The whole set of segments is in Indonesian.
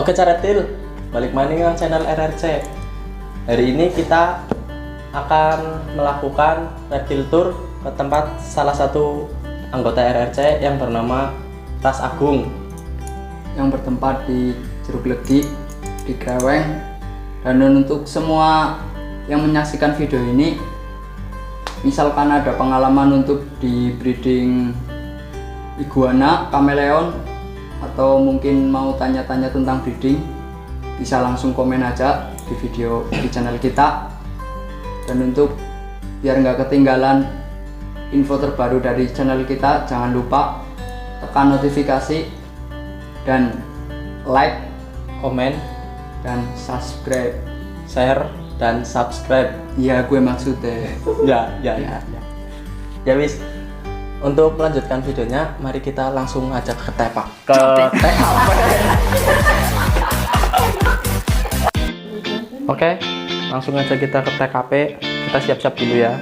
Oke Caretil, balik maning dengan channel RRC. Hari ini kita akan melakukan reptil tour ke tempat salah satu anggota RRC yang bernama Ras Agung, yang bertempat di Jeruk Legi, di Kreweng. Dan untuk semua yang menyaksikan video ini, misalkan ada pengalaman untuk di breeding iguana, kameleon, atau mungkin mau tanya-tanya tentang breeding, bisa langsung komen aja di video di channel kita. Dan untuk biar nggak ketinggalan info terbaru dari channel kita, jangan lupa tekan notifikasi dan like, komen, dan subscribe. share, dan subscribe. Iya, gue maksudnya. Ya wis. Untuk melanjutkan videonya, mari kita langsung aja ke TKP. Oke, langsung aja kita ke TKP. Kita siap-siap dulu ya.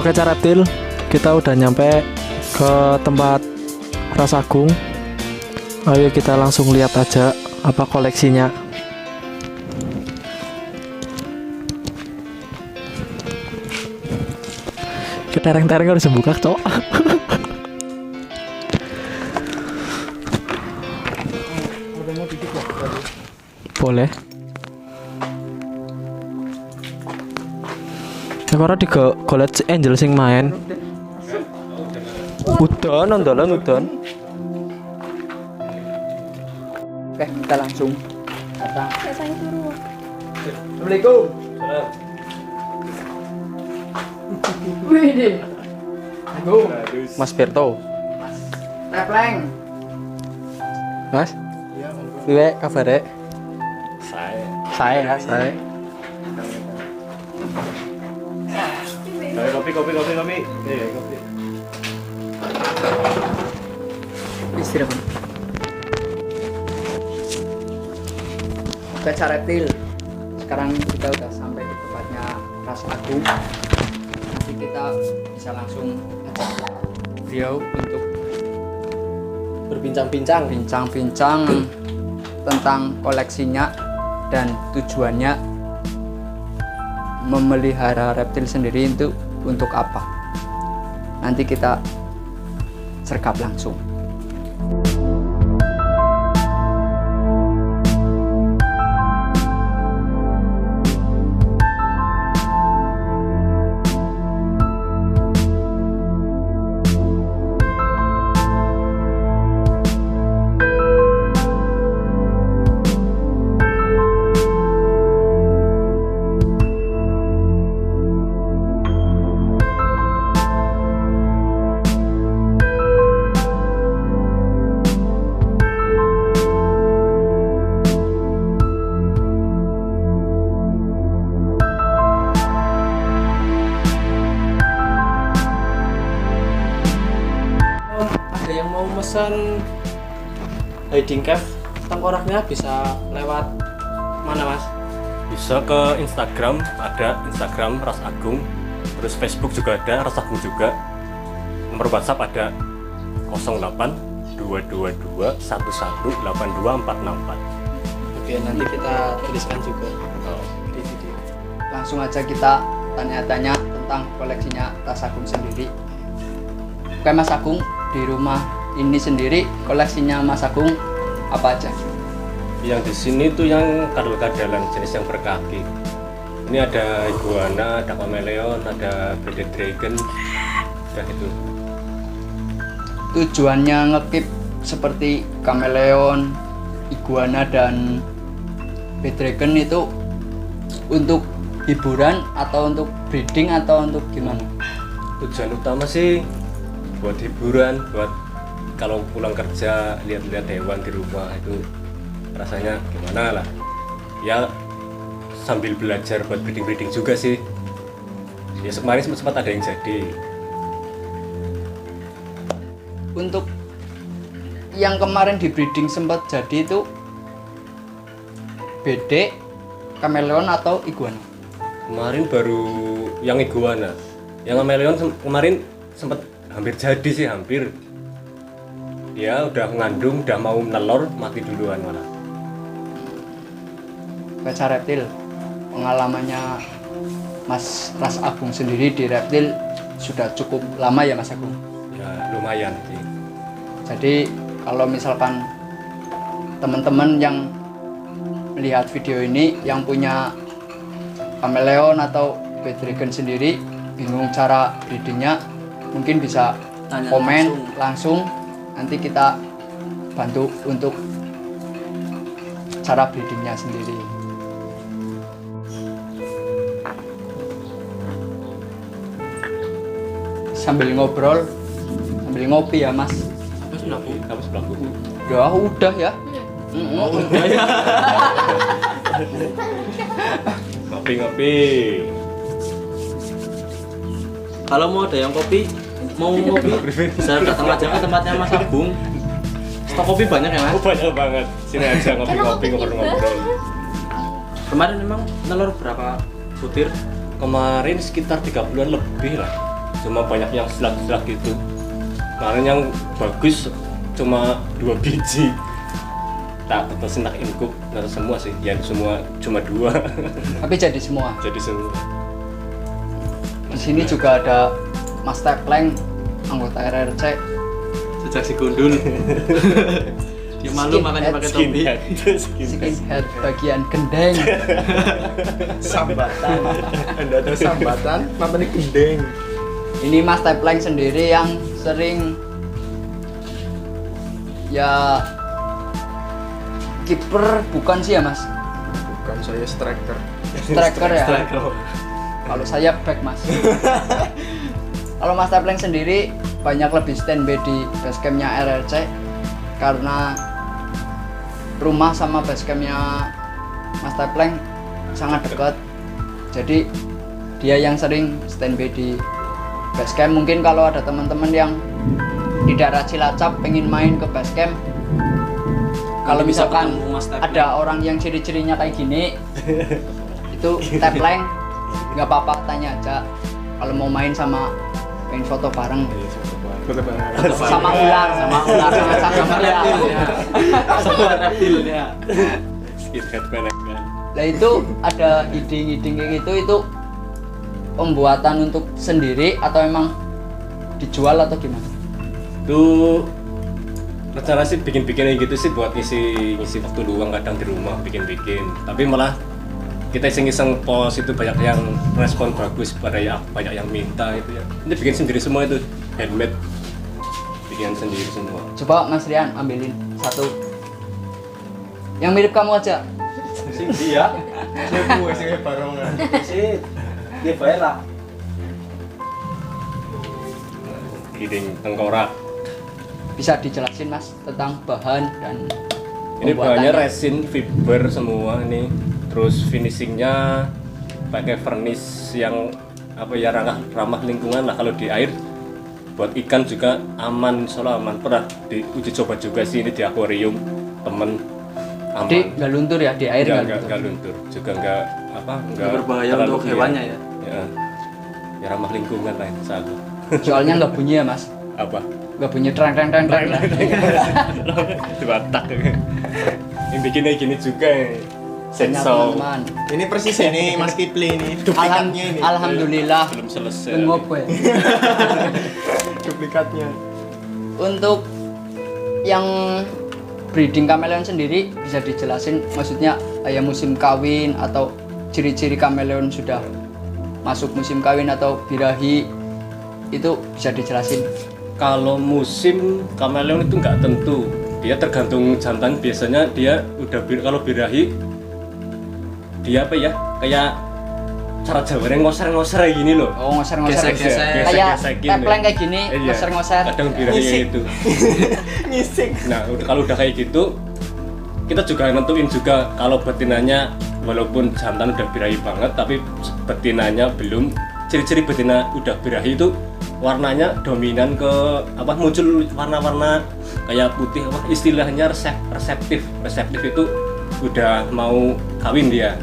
Oke Caretil, kita udah nyampe ke tempat Ras Agung. Ayo kita langsung lihat aja apa koleksinya. Kita tereng-tereng harus buka, cok. Boleh. Sekarang di golet Angel sing main. Udan, andalan udan. Oke, kita langsung datang. Saya turu. Assalamualaikum. Wih deh. Aduh. Mas Berto. Tepleng. Mas, Iya, monggo. piye kabare? Saya. Ya, saya. Ayo kopi. Kopi. Istirahat. Baca reptil. Sekarang kita udah sampai di tempatnya Ras Agung. Nanti kita bisa langsung ajak beliau untuk Berbincang-bincang. bincang-bincang tentang koleksinya dan tujuannya memelihara reptil sendiri itu untuk apa. Nanti kita sergap langsung. Ada yang mau mesen hiding cave tengkoraknya bisa lewat mana, Mas? Bisa ke Instagram, ada Instagram Ras Agung. Terus Facebook juga ada, Ras Agung juga. Nomor WhatsApp ada 08 222 11 82464. Oke, nanti kita tuliskan juga di video. Langsung aja kita tanya-tanya tentang koleksinya Ras Agung sendiri. Oke Mas Agung, di rumah ini sendiri koleksinya Mas Agung apa aja? Yang di sini tuh yang kadal-kadalan jenis yang berkaki. Ini ada iguana, ada kameleon, ada bearded dragon, udah itu. Tujuannya ngekip seperti kameleon, iguana dan bearded dragon itu untuk hiburan atau untuk breeding atau untuk gimana? Tujuan utama sih buat hiburan, buat kalau pulang kerja lihat-lihat hewan di rumah itu rasanya gimana lah. Ya sambil belajar buat breeding juga sih. Ya kemarin sempat ada yang jadi. Untuk yang kemarin di breeding sempat jadi itu bedek, kameleon atau iguana? Kemarin baru yang iguana. Yang kameleon kemarin sempat hampir jadi sih, hampir. Ya udah mengandung, udah mau nelor, mati duluan malah. Baca reptil, pengalamannya Mas Ras Agung sendiri di reptil sudah cukup lama ya Mas Agung? Ya lumayan sih. Jadi kalau misalkan teman-teman yang melihat video ini yang punya kameleon atau bearded dragon sendiri bingung cara breedingnya, mungkin bisa Tanya komen langsung. Nanti kita bantu untuk cara breedingnya sendiri. Sambil ngobrol, sambil ngopi ya Mas. Apa sudah Bu? Kamu sebelahku. Ya udah ya. Ngopi-ngopi. Kalau mau ada yang kopi, mau ngopi, bisa datang aja ke tempatnya Mas Agung. Stok kopi banyak ya, Mas? Oh, banyak banget. Sini aja ngopi-ngopi, ngobrol-ngobrol. Kemarin memang telur berapa butir? Kemarin sekitar 30-an lebih lah. Cuma banyak yang selak-selak gitu. Kemarin yang bagus cuma 2 biji. Tak tetesin, tak inkuk, nggak semua sih. Ya semua cuma 2. Tapi jadi semua. Jadi semua. Di sini juga ada Mas Tepleng, anggota RRC. Sejak si gundul. Dia malu makanya pakai topi. Skinhead bagian gendeng. Sambatan. Anda ada sambatan, namanya gendeng. Ini Mas Tepleng sendiri yang sering ya kiper bukan sih ya Mas? Bukan, saya striker. Striker ya. Striker. Kalau saya back Mas. Kalau Mas Tepleng sendiri banyak lebih standby di basecampnya RRC karena rumah sama basecampnya Mas Tepleng sangat dekat. Jadi dia yang sering standby di basecamp. Mungkin kalau ada teman-teman yang di daerah Cilacap pengen main ke basecamp, kalau bisa misalkan ketemu Mas Tepleng. ada orang yang ciri-cirinya kayak gini, itu Tepleng nggak apa-apa, tanya aja. Kalau mau main sama pengen foto bareng sama ular sama reptilnya. Skinhead banget kan. Lah itu ada ide-ide kayak gitu, itu pembuatan untuk sendiri atau emang dijual atau gimana? Itu rencana sih bikin-bikin kayak gitu sih buat ngisi waktu luang kadang di rumah bikin-bikin. Tapi malah kita iseng-iseng post itu banyak yang respon bagus, pada ya banyak yang minta itu ya. Ini bikin sendiri semua itu, handmade, bikin sendiri semua. Coba Mas Rian ambilin satu yang mirip kamu aja. Sing dia Cepu sing barongan. si dia Vera. Giring tengkorak. Bisa dijelasin Mas tentang bahan dan Ini pembuatannya? bahannya resin fiber semua ini. Terus finishingnya pakai vernis yang apa ya ramah lingkungan lah. Kalau di air buat ikan juga aman, soalnya aman. Pernah diuji coba juga sih ini di akuarium temen, aman. Jadi nggak luntur ya di air, Nggak luntur, juga nggak Berbahaya terlalu untuk hewannya ya. Ya ramah lingkungan lah insya Allah. Soalnya nggak bunyi ya Mas, Apa? nggak bunyi treng. Itu batak. Yang bikinnya gini juga ya. Sensor Teman-teman. Ini persis ini Mas Kipli ini duplikatnya ini. Alhamdulillah belum selesai. ngopo ya. Duplikatnya. Untuk yang breeding kameleon sendiri bisa dijelasin, maksudnya kayak musim kawin atau ciri-ciri kameleon sudah masuk musim kawin atau birahi, itu bisa dijelasin. Kalau musim kameleon itu nggak tentu, dia tergantung jantan. Biasanya dia udah kalau birahi dia apa ya, kayak cara Jawanya ngoser-ngoser kayak gini loh. Oh, ngoser-ngoser. Gesek-gesek. Kayak Gesek-gesekin tepleng ya. kayak gini, Iya. ngoser-ngoser. Kadang birahi kayak gitu. Ngisik. Nah kalau udah kayak gitu, kita juga nentuin juga kalau betinanya walaupun jantan udah birahi banget, tapi betinanya belum. Ciri-ciri betina udah birahi itu warnanya dominan ke apa, muncul warna-warna kayak putih, apa istilahnya reseptif itu udah mau kawin dia.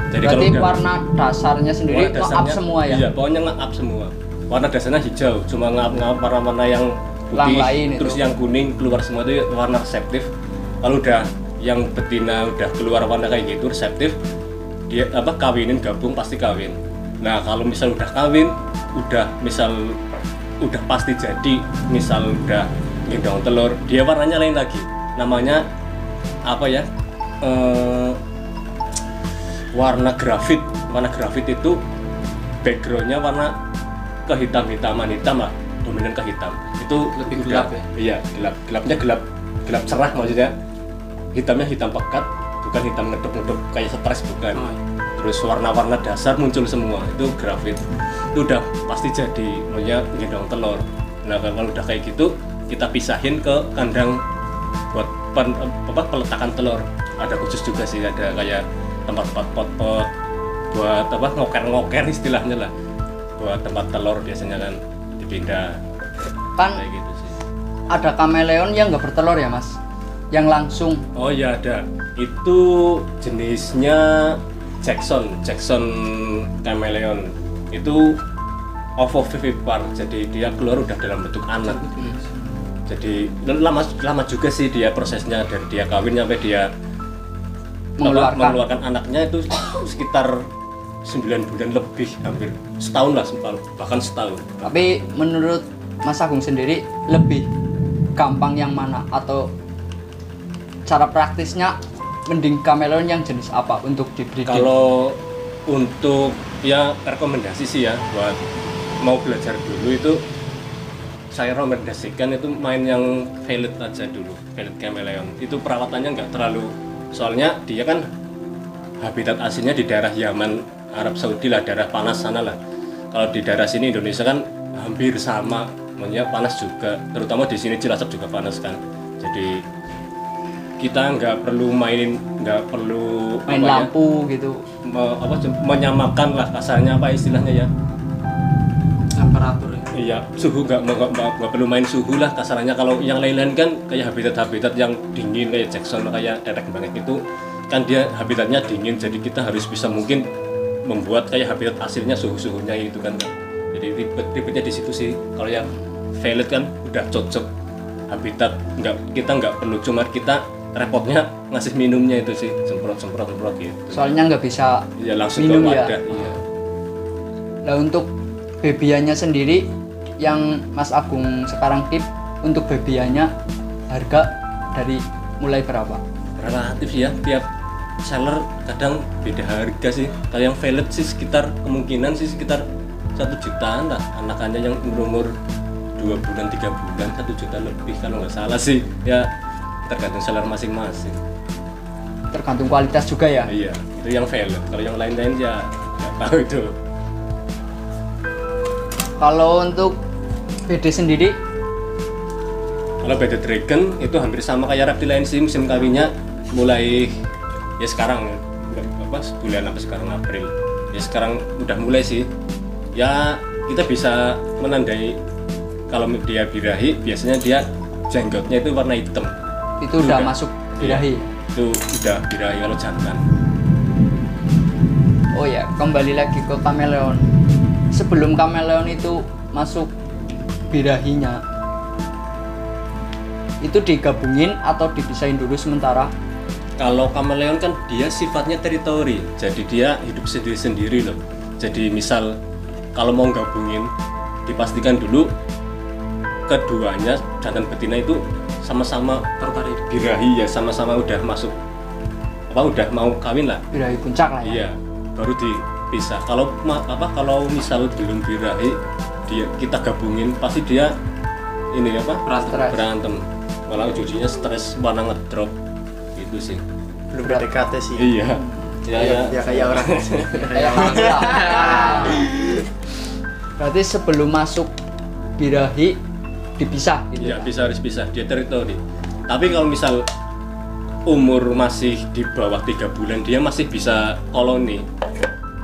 Jadi Berarti kalau udah warna dasarnya sendiri warna nge-up semua ya? Iya, pokoknya nge-up semua. Warna dasarnya hijau, cuma nge-up warna-warna yang Lang putih, lain itu. terus yang kuning keluar semua itu warna reseptif. Kalau udah yang betina udah keluar warna kayak gitu reseptif, dia apa kawinin gabung pasti kawin. Nah kalau misal udah kawin, udah pasti jadi, misal udah gendong telur, dia warnanya lain lagi. Namanya apa ya? Warna grafit. Warna grafit itu backgroundnya warna kehitam-hitaman, hitam lah, dominan ke hitam. Itu Lebih udah- gelap ya? Iya, gelapnya gelap cerah maksudnya. Hitamnya hitam pekat, bukan hitam ngedep-ngedep kayak stres, bukan. Oh. Terus warna-warna dasar muncul semua, itu grafit. Itu udah pasti jadi, maksudnya gendong telur. Nah kalau udah kayak gitu, kita pisahin ke kandang buat peletakan telur. Ada khusus juga sih, ada kayak tempat-tempat pot-pot buat apa, ngoker istilahnya lah, buat tempat telur biasanya kan dipindah Kan kayak gitu sih. ada kameleon yang nggak bertelur ya Mas? Yang langsung. Oh ya ada, itu jenisnya Jackson chameleon. Itu ovovivipar, jadi dia keluar udah dalam bentuk anak. Jadi lama juga sih dia prosesnya, dari dia kawin sampai dia mengeluarkan anaknya itu sekitar 9 bulan lebih, hampir setahun lah, bahkan setahun. Tapi menurut Mas Agung sendiri lebih gampang yang mana, atau cara praktisnya mending kameleon yang jenis apa untuk di-breeding? Kalau untuk ya rekomendasi sih ya, buat mau belajar dulu itu saya rekomendasikan itu main yang velvet aja dulu, velvet chameleon. Itu perawatannya nggak terlalu, soalnya dia kan habitat aslinya di daerah Yaman, Arab Saudi lah, daerah panas sana lah. Kalau di daerah sini Indonesia kan hampir sama, maksudnya panas juga. Terutama di sini Cilacap juga panas kan. Jadi kita nggak perlu main lampu gitu. Menyamakan lah kasarnya apa istilahnya ya. Temperatur ya. Iya, suhu nggak perlu main suhu lah kasarannya. Kalau yang lain-lain kan kayak habitat yang dingin kayak Jackson kayak Derek Banget itu kan dia habitatnya dingin, jadi kita harus bisa mungkin membuat kayak habitat aslinya suhunya itu kan. Jadi ribetnya di situ sih. Kalau yang Violet kan udah cocok habitat, kita nggak perlu, cuma kita repotnya ngasih minumnya itu sih semprot gitu. Soalnya nggak bisa Ya langsung minum ke ya. wadah. Iya. Nah untuk bebiannya sendiri yang Mas Agung sekarang keep, untuk bebiannya harga dari mulai berapa? Relatif ya, tiap seller kadang beda harga sih. Kalau yang Violet sih kemungkinan sekitar 1 jutaan lah, anakannya yang umur 2 bulan 3 bulan 1 juta lebih kalau nggak salah sih ya, tergantung seller masing-masing. Tergantung kualitas juga ya. Iya, itu yang Violet. Kalau yang lain-lain ya nggak tahu itu. Kalau untuk BD sendiri, Kalau BD Dragon itu hampir sama kayak reptil lain sih, musim kawinnya mulai ya sekarang bulan apa sekarang April. Ya sekarang udah mulai sih. Ya kita bisa menandai kalau dia birahi biasanya dia jenggotnya itu warna hitam. itu udah masuk birahi. Itu udah birahi kalau jantan. Oh ya, kembali lagi ke kameleon. Sebelum kameleon itu masuk birahinya, itu digabungin atau dipisahin dulu sementara? Kalau kameleon kan dia sifatnya teritori, jadi dia hidup sendiri-sendiri loh. Jadi misal kalau mau gabungin, dipastikan dulu keduanya jantan betina itu sama-sama Tertarik. birahi ya, sama-sama udah masuk udah mau kawin lah. Birahi puncak lah ya. Iya, baru dipisah. Kalau kalau misal belum birahi, kita gabungin pasti dia ini berantem. Malah ujung-ujungnya stres, mana ngedrop gitu sih. Belum PDKT sih. Iya. Ya kayak orang. Kayak mangga. Berarti sebelum masuk birahi dipisah gitu. Iya, harus pisah, dia teritori. Tapi kalau misal umur masih di bawah 3 bulan dia masih bisa koloni.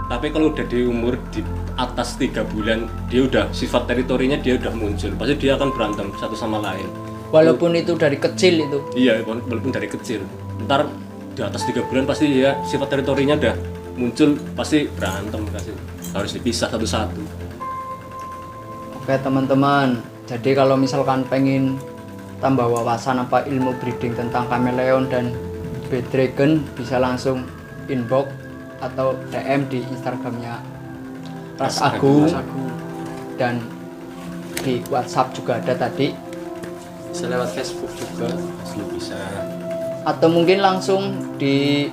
Tapi kalau udah di umur di atas 3 bulan dia udah sifat teritorinya dia udah muncul. Pasti dia akan berantem satu sama lain. Walaupun itu dari kecil itu. Iya, walaupun dari kecil. Ntar di atas 3 bulan pasti dia sifat teritorinya udah muncul, pasti berantem kasih. Harus dipisah satu-satu. Oke teman-teman, jadi kalau misalkan pengen tambah wawasan apa ilmu breeding tentang kameleon dan bed dragon, bisa langsung inbox atau DM di Instagramnya Ras Agung, dan di WhatsApp juga ada tadi, Bisa lewat Facebook juga. Pasti bisa. atau mungkin langsung di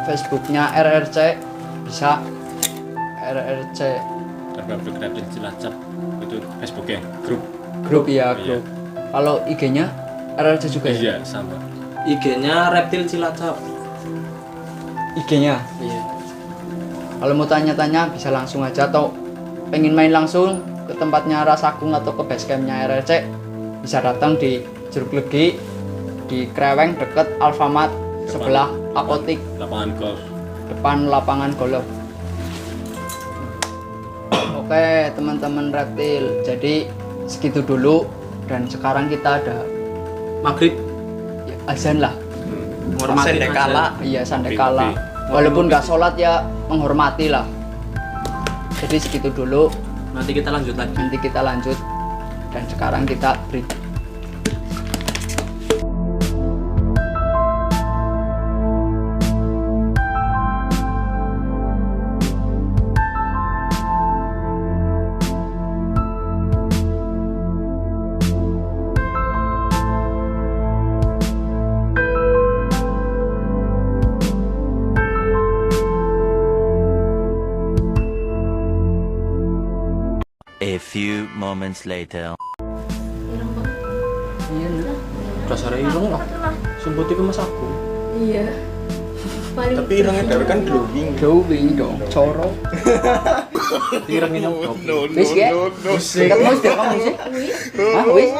Facebooknya RRC, bisa RRC Terpabrik Reptil Cilacap itu Facebooknya grup ya, Iya. grup. Kalau IG-nya RRC juga ya? Iya, sama. IG-nya Reptil Cilacap. IG-nya. Iya. Kalau mau tanya-tanya bisa langsung aja, atau pengen main langsung ke tempatnya Ras Agung atau ke basecampnya RRC, bisa datang di Jeruk Legi di Kreweng deket Alfamart sebelah apotik Lapangan golf. depan lapangan golf. Oke teman-teman reptil, jadi segitu dulu, dan sekarang kita ada Maghrib ya, azan lah. menghormati Sandekala. Iya sandekala. Mimpi. Walaupun nggak sholat ya menghormati lah. Jadi segitu dulu. Nanti kita lanjut lagi. Nanti kita lanjut, dan sekarang kita break. A few moments later. Iya nah. Dasar ireng lah. Sebut itu Mas aku. Iya. Paling Tapi irungnya dewe kan glowing. Glowing dong, coro. Direngin goblok. Wis ge. Ketemu direkam musik. Hah, wis.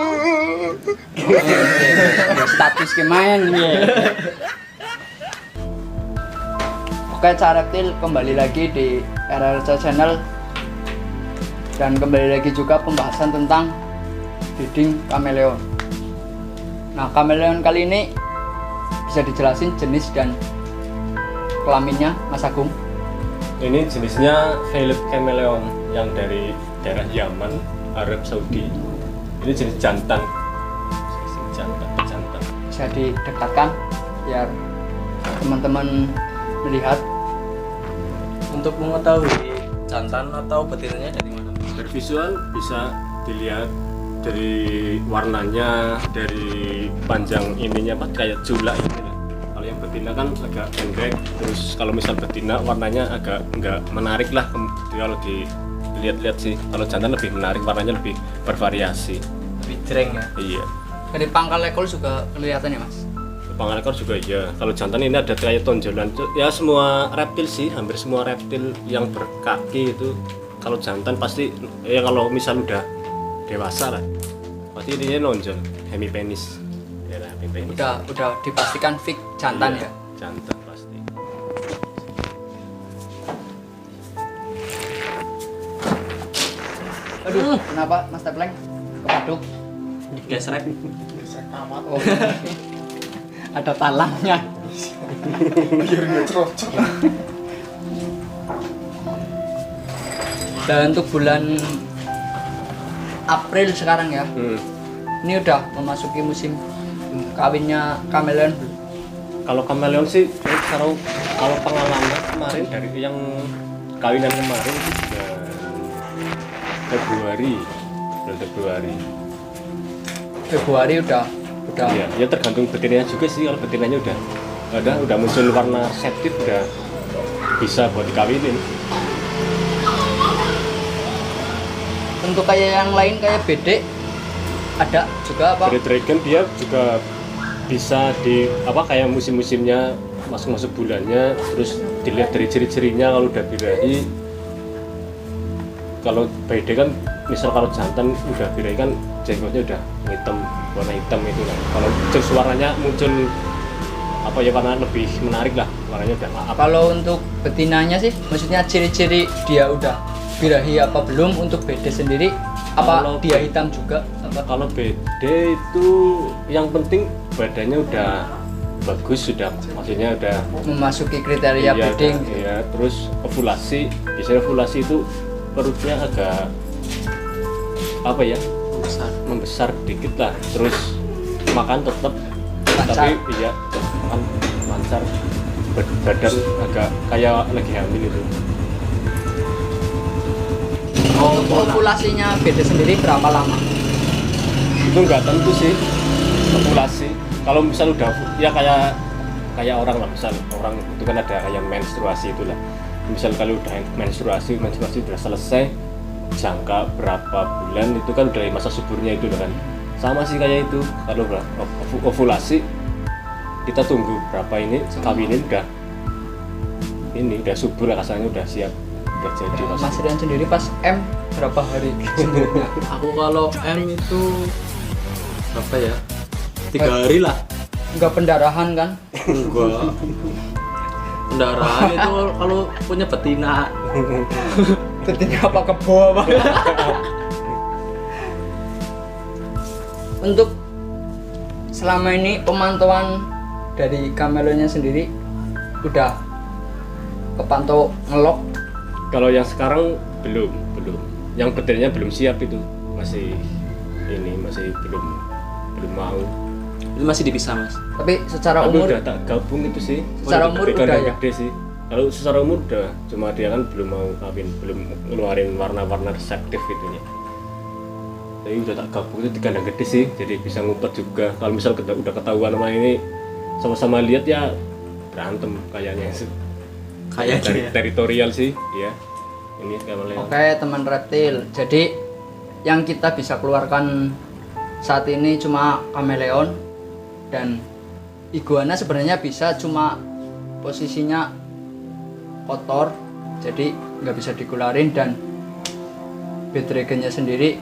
Status ke main ya. Oke, Reptil kembali lagi di RRC Channel. Dan kembali lagi juga pembahasan tentang breeding kameleon. Nah, kameleon kali ini bisa dijelasin jenis dan kelaminnya, Mas Agung? Ini jenisnya Violet Chameleon yang dari daerah Yaman, Arab Saudi. Ini jenis jantan. Jantan. Bisa didekatkan biar teman-teman melihat. Untuk mengetahui jantan atau betinanya dari mana? Dari visual bisa dilihat dari warnanya, dari panjang ininya apa kayak julak ini. Kalau yang betina kan agak pendek, terus kalau misal betina warnanya agak enggak menarik lah kalau dilihat-lihat sih. Kalau jantan lebih menarik, warnanya lebih bervariasi. Lebih jreng ya. Iya. Dari pangkal ekor juga kelihatan ya, Mas? Pangkal ekor juga iya. Kalau jantan ini ada kayak tonjolan. Ya semua reptil sih, hampir semua reptil yang berkaki itu kalau jantan pasti ya kalau misal udah dewasa lah pasti dia nonjol hemipenis. Ya lah, hemipenis. Udah dipastikan fix jantan Iya, ya. Jantan pasti. Aduh, kenapa Mas Tepleng? Kepaduk. Digesrek. Oh. Ada talangnya. Dan untuk bulan April sekarang ya, ini udah memasuki musim kawinnya kameleon. Kalau kameleon sih kalau pengalaman kemarin dari yang kawinan kemarin itu bulan Februari udah Iya, ya tergantung betinanya juga sih. Kalau betinanya udah muncul warna septik, udah bisa buat dikawinin. Untuk kayak yang lain kayak bedek ada juga apa? Red Dragon dia juga bisa di apa kayak musim-musimnya masuk bulannya, terus dilihat dari ciri-cirinya kalau udah birahi. Kalau BD kan misal kalau jantan udah birahi kan jenggotnya udah hitam, warna hitam itu kan. Kalau muncul suaranya muncul apa ya warna lebih menarik lah, warnanya udah apa. Kalau untuk betinanya sih, maksudnya ciri-ciri dia udah birahi apa belum? Untuk BD sendiri apa Kalau dia hitam juga? Apa? Kalau BD itu yang penting badannya udah bagus, sudah maksudnya udah Memasuki kriteria iya, breeding. iya, terus ovulasi, biasanya ovulasi itu perutnya agak apa ya membesar dikit lah, terus makan tetap tapi iya makan lancar, badan agak kayak lagi hamil itu. Untuk ovulasinya BD sendiri berapa lama? Itu nggak tentu sih ovulasi. Kalau misal udah ya kayak orang lah, misal orang itu kan ada kayak menstruasi itulah. Misal kalau udah menstruasi udah selesai, jangka berapa bulan itu kan udah masa suburnya itu kan. Sama sih kayak itu. Kalau ovulasi kita tunggu berapa ini kawinin udah subur lah, kasarnya udah siap buat jadi. Mas Rian sendiri pas M berapa hari sembuhnya? Aku kalau M itu berapa ya? 3 hari lah. Enggak pendarahan kan? Enggak. Pendarahan itu kalau punya betina. Betina apa kebo apa? Untuk selama ini pemantauan dari kameleonnya sendiri udah kepantau ngelok. Kalau yang sekarang belum. Yang betinanya belum siap itu. Masih belum mau. Itu masih dipisah, Mas. Tapi secara Tapi umur udah tak gabung itu sih. Secara umur Tapi udah kandang ya? gede sih. Kalau secara umur udah, cuma dia kan belum mau kawin, belum ngeluarin warna-warna reseptif itunya. Tapi udah tak gabung itu di kandang gede sih, jadi bisa ngumpet juga. Kalau misal udah ketahuan sama ini, sama-sama lihat ya berantem kayaknya. Kayaknya ya. Teritorial sih, ya. Ini kameleon. Oke, teman reptil. Jadi yang kita bisa keluarkan saat ini cuma kameleon dan iguana sebenarnya bisa, cuma posisinya kotor. Jadi nggak bisa dikeluarin, dan bed dragonnya sendiri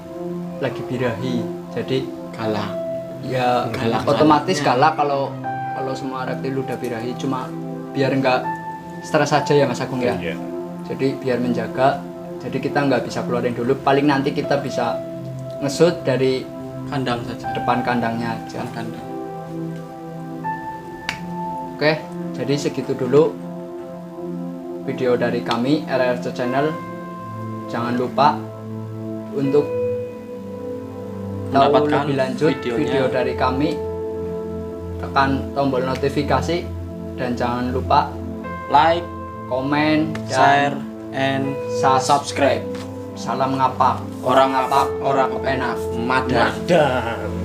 lagi birahi, jadi Galak. ya Galak otomatis galaknya. galak kalau semua reptil udah birahi, cuma biar nggak stres aja ya Mas Agung ya. Iya. Jadi biar menjaga, jadi kita nggak bisa keluarin dulu, paling nanti kita bisa ngesut dari Kandang saja. depan kandangnya aja. Kandang. Oke, jadi segitu dulu video dari kami RRC Channel. Jangan lupa untuk tahu Mendapatkan lebih lanjut videonya. video dari kami, tekan tombol notifikasi dan jangan lupa Like, komen, share, dan and subscribe. Salam ngapak, orang ngapak, orang kepenak. madan. Dan